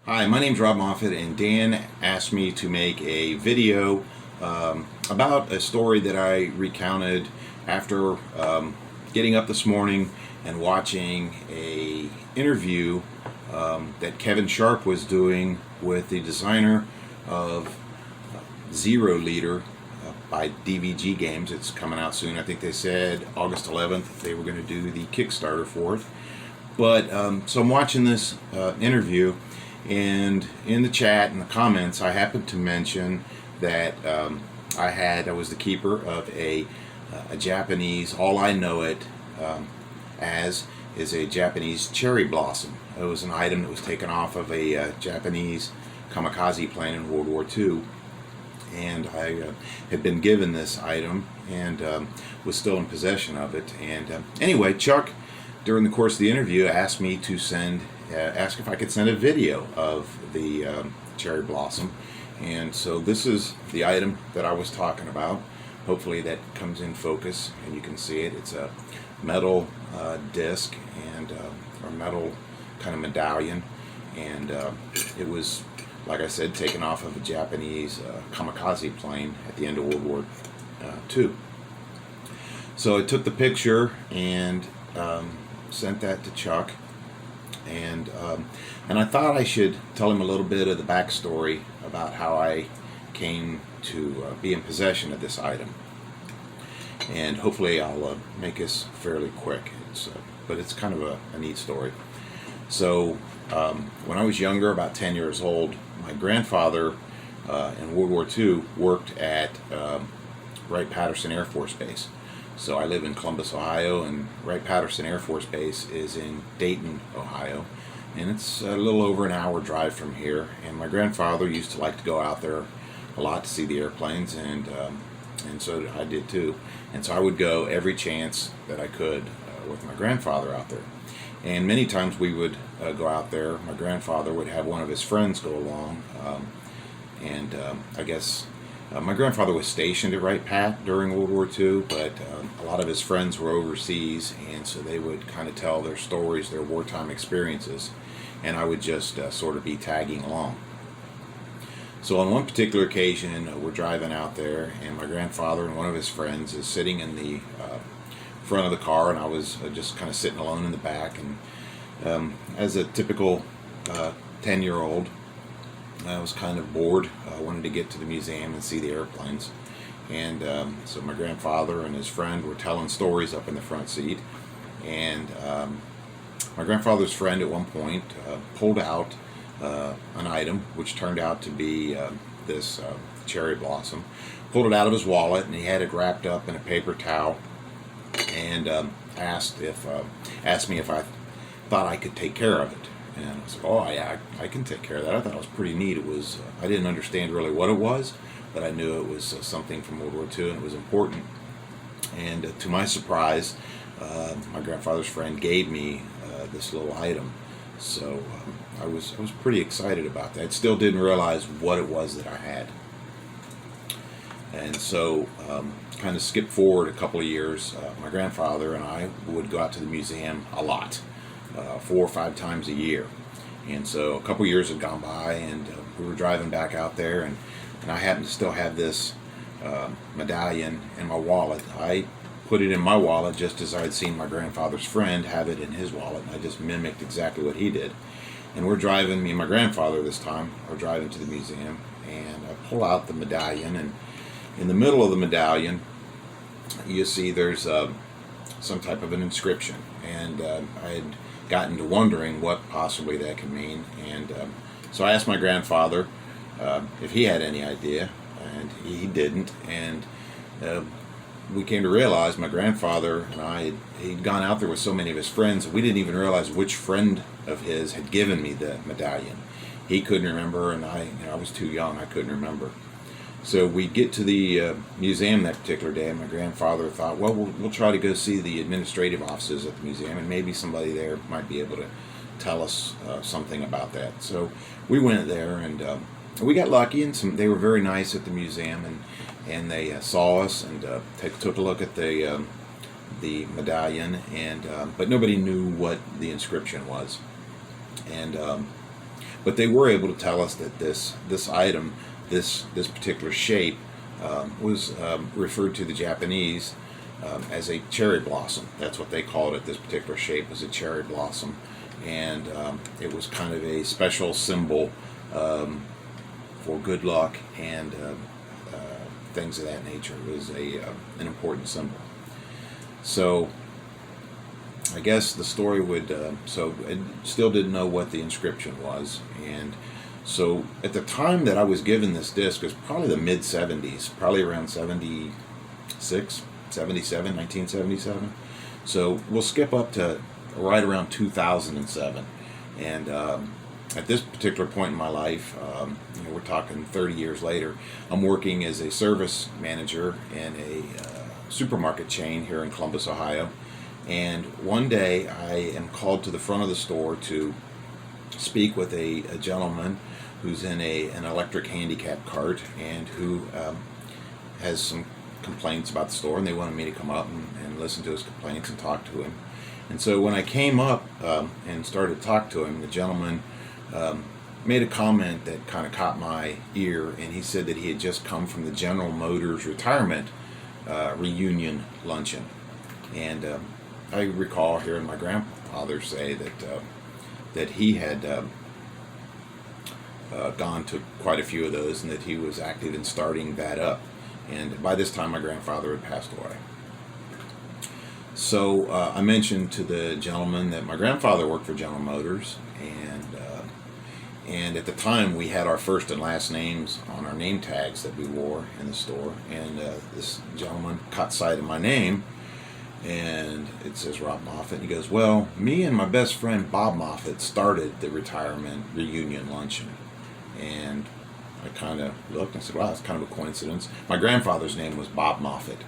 Hi, my name's Rob Moffett, and Dan asked me to make a video about a story that I recounted after getting up this morning and watching a interview that Kevin Sharp was doing with the designer of Zero Leader by DVG Games. It's coming out soon. I think they said August 11th they were going to do the Kickstarter for it. But so I'm watching this interview, and in the chat and the comments, I happened to mention that I was the keeper of a Japanese, all I know it as is a Japanese cherry blossom. It was an item that was taken off of a Japanese kamikaze plane in World War II, and I had been given this item and was still in possession of it. And anyway, Chuck, during the course of the interview, asked me to ask if I could send a video of the cherry blossom. And so this is the item that I was talking about. Hopefully that comes in focus and you can see it. It's a metal disc and or metal kind of medallion, and it was, like I said, taken off of a Japanese kamikaze plane at the end of World War II. So I took the picture and sent that to Chuck, and I thought I should tell him a little bit of the backstory about how I came to be in possession of this item. And hopefully I'll make this fairly quick. But it's kind of a neat story. So when I was younger, about 10 years old, my grandfather in World War II worked at Wright-Patterson Air Force Base. So I live in Columbus, Ohio, and Wright-Patterson Air Force Base is in Dayton, Ohio, and it's a little over an hour drive from here. And my grandfather used to like to go out there a lot to see the airplanes, and so I did too. And so I would go every chance that I could with my grandfather out there. And many times we would go out there. My grandfather would have one of his friends go along, I guess. My grandfather was stationed at Wright-Pat during World War II, but a lot of his friends were overseas, and so they would kind of tell their stories, their wartime experiences, and I would just sort of be tagging along. So on one particular occasion, we're driving out there, and my grandfather and one of his friends is sitting in the front of the car, and I was just kind of sitting alone in the back. And as a typical 10-year-old, I was kind of bored. I wanted to get to the museum and see the airplanes. And so my grandfather and his friend were telling stories up in the front seat. And my grandfather's friend at one point pulled out an item, which turned out to be this cherry blossom. Pulled it out of his wallet, and he had it wrapped up in a paper towel, and asked me if I thought I could take care of it. And I was like, oh yeah, I can take care of that. I thought it was pretty neat. It was, I didn't understand really what it was, but I knew it was something from World War II and it was important. And to my surprise, my grandfather's friend gave me this little item. So I was pretty excited about that. Still didn't realize what it was that I had. And so kind of skip forward a couple of years, my grandfather and I would go out to the museum a lot. 4 or 5 times a year. And so a couple years had gone by, and we were driving back out there, and I happened to still have this medallion in my wallet. I put it in my wallet just as I had seen my grandfather's friend have it in his wallet, and I just mimicked exactly what he did. And we're driving, me and my grandfather this time, are driving to the museum, and I pull out the medallion, and in the middle of the medallion, you see there's some type of an inscription. And I had gotten to wondering what possibly that could mean, and so I asked my grandfather if he had any idea, and he didn't. And we came to realize, my grandfather and he'd gone out there with so many of his friends, we didn't even realize which friend of his had given me the medallion. He couldn't remember, and I was too young, I couldn't remember. So we get to the museum that particular day, and my grandfather thought, well, we'll try to go see the administrative offices at the museum, and maybe somebody there might be able to tell us something about that. So we went there, and we got lucky, and they were very nice at the museum, and they saw us and took a look at the medallion, and but nobody knew what the inscription was. And but they were able to tell us that this item, this particular shape, was referred to the Japanese as a cherry blossom. That's what they called it. This particular shape was a cherry blossom, and it was kind of a special symbol for good luck and things of that nature. It was an important symbol. So I guess the story would, so I still didn't know what the inscription was. And so at the time that I was given this disc, it was probably the mid 70s, probably around 76, 77, 1977. So we'll skip up to right around 2007. And at this particular point in my life, we're talking 30 years later, I'm working as a service manager in a supermarket chain here in Columbus, Ohio. And one day I am called to the front of the store to speak with a gentleman who's in an electric handicap cart and who has some complaints about the store, and they wanted me to come up and listen to his complaints and talk to him. And so when I came up and started to talk to him, the gentleman made a comment that kind of caught my ear, and he said that he had just come from the General Motors retirement reunion luncheon. And I recall hearing my grandfather say that he had gone to quite a few of those, and that he was active in starting that up. And by this time, my grandfather had passed away. So I mentioned to the gentleman that my grandfather worked for General Motors, and at the time we had our first and last names on our name tags that we wore in the store. And this gentleman caught sight of my name, and it says Rob Moffett. He goes, "Well, me and my best friend Bob Moffett started the retirement reunion luncheon." And I kind of looked and I said, "Wow, that's kind of a coincidence. My grandfather's name was Bob Moffett."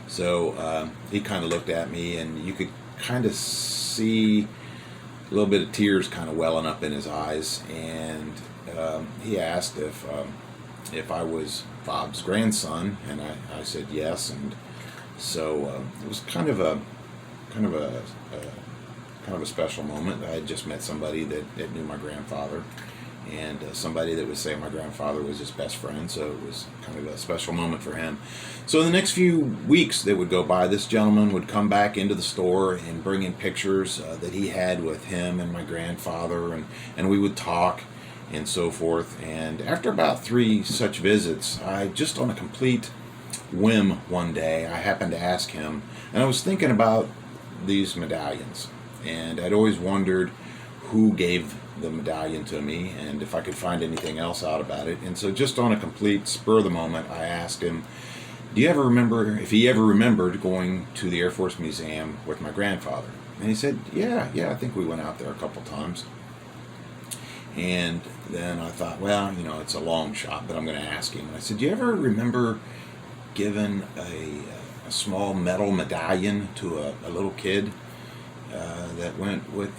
So he kind of looked at me, and you could kind of see a little bit of tears kind of welling up in his eyes. And he asked if I was Bob's grandson, and I said yes. And so it was kind of a special moment. I had just met somebody that knew my grandfather, and somebody that would say my grandfather was his best friend, so it was kind of a special moment for him. So in the next few weeks that would go by, this gentleman would come back into the store and bring in pictures that he had with him and my grandfather, and we would talk and so forth. And after about 3 such visits, I just on a complete whim one day, I happened to ask him, and I was thinking about these medallions, and I'd always wondered who gave the medallion to me and if I could find anything else out about it. And so just on a complete spur of the moment, I asked him, do you ever remember, if he ever remembered going to the Air Force Museum with my grandfather? And he said, yeah, I think we went out there a couple times. And then I thought, well, it's a long shot, but I'm going to ask him. And I said, do you ever remember giving a small metal medallion to a little kid that went with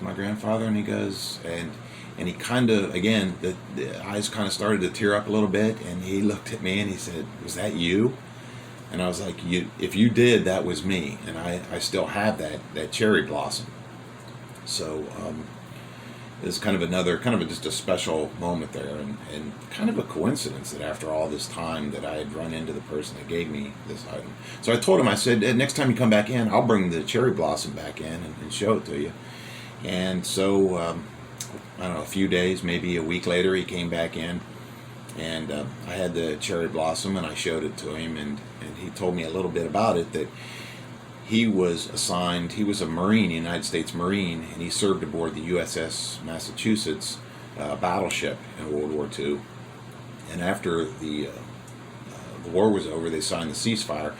my grandfather? And he goes, and he kind of, again, the eyes kind of started to tear up a little bit, and he looked at me and he said, was that you? And I was like, if you did, that was me. And I still have that cherry blossom. So it's kind of just a special moment there, and kind of a coincidence that after all this time that I had run into the person that gave me this item. So I told him, I said, next time you come back in, I'll bring the cherry blossom back in and show it to you. And so, I don't know, a few days, maybe a week later, he came back in, and I had the cherry blossom, and I showed it to him, and he told me a little bit about it, that he was a Marine, a United States Marine, and he served aboard the USS Massachusetts battleship in World War II. And after the war was over, they signed the ceasefire.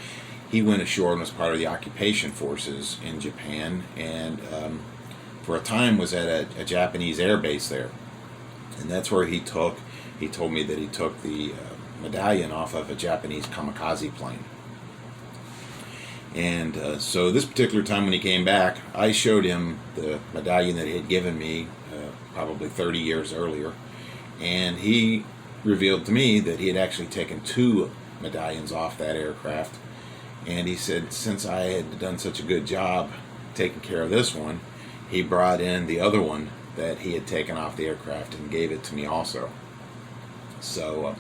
He went ashore and was part of the occupation forces in Japan, and for a time was at a Japanese air base there. And that's where he told me that he took the medallion off of a Japanese kamikaze plane. And so this particular time when he came back, I showed him the medallion that he had given me probably 30 years earlier. And he revealed to me that he had actually taken 2 medallions off that aircraft. And he said, since I had done such a good job taking care of this one, he brought in the other one that he had taken off the aircraft and gave it to me also. So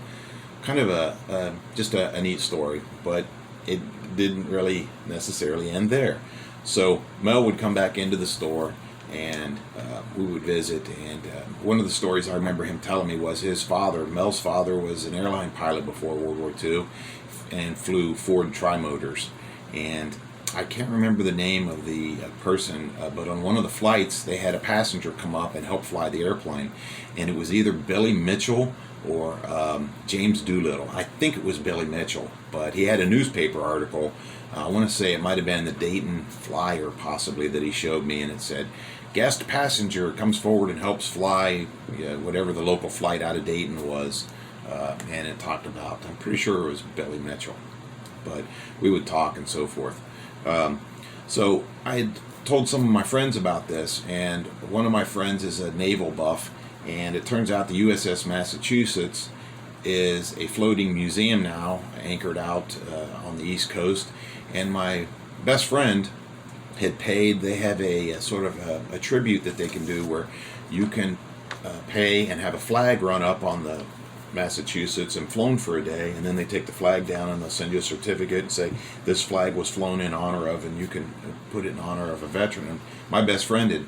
kind of just a neat story, but it didn't really necessarily end there. So Mel would come back into the store, and we would visit. And one of the stories I remember him telling me was his father, Mel's father, was an airline pilot before World War II and flew Ford Trimotors. And I can't remember the name of the person, but on one of the flights they had a passenger come up and help fly the airplane, and it was either Billy Mitchell or James Doolittle. I think it was Billy Mitchell, but he had a newspaper article. I want to say it might have been the Dayton Flyer, possibly, that he showed me, and it said, "Guest passenger comes forward and helps fly whatever the local flight out of Dayton was," and it talked about, I'm pretty sure it was Billy Mitchell, but we would talk and so forth. So I had told some of my friends about this, and one of my friends is a naval buff, and it turns out the USS Massachusetts is a floating museum now, anchored out on the East Coast. And my best friend had paid, they have a sort of a tribute that they can do where you can pay and have a flag run up on the Massachusetts and flown for a day, and then they take the flag down and they'll send you a certificate and say this flag was flown in honor of, and you can put it in honor of a veteran. And my best friend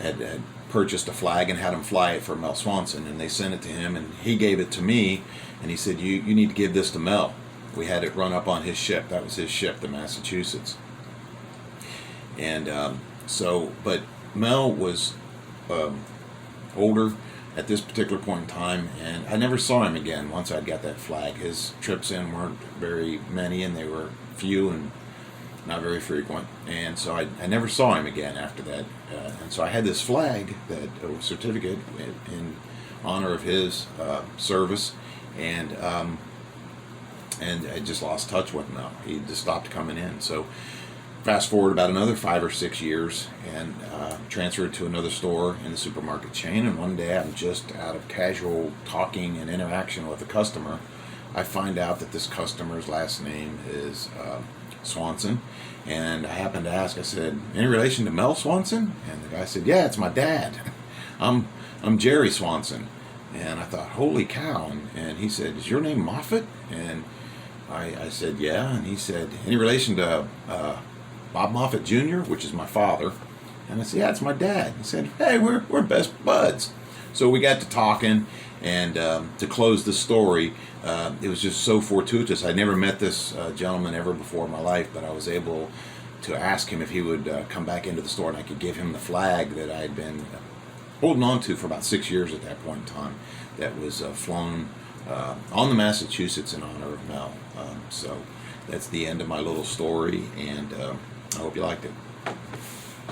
had purchased a flag and had him fly it for Mel Swanson, and they sent it to him, and he gave it to me, and he said, you need to give this to Mel. We had it run up on his ship. That was his ship, the Massachusetts. And but Mel was older at this particular point in time, and I never saw him again once I'd got that flag. His trips in weren't very many, and they were few and not very frequent, and so I never saw him again after that. And so I had this flag, that certificate in honor of his service, and I just lost touch with him now. He just stopped coming in. So fast forward about another 5 or 6 years, and transferred to another store in the supermarket chain. And one day, I'm just out of casual talking and interaction with a customer, I find out that this customer's last name is Swanson. And I happened to ask, I said, "Any relation to Mel Swanson?" And the guy said, "Yeah, it's my dad. I'm Jerry Swanson." And I thought, holy cow. And he said, "Is your name Moffat?" And I said, "Yeah." And he said, "Any relation to Bob Moffat Jr., which is my father?" And I said, "Yeah, it's my dad." He said, "Hey, we're best buds." So we got to talking, and to close the story, it was just so fortuitous. I never met this gentleman ever before in my life, but I was able to ask him if he would come back into the store, and I could give him the flag that I had been holding on to for about 6 years at that point in time, that was flown on the Massachusetts in honor of Mel. So that's the end of my little story, and I hope you liked it.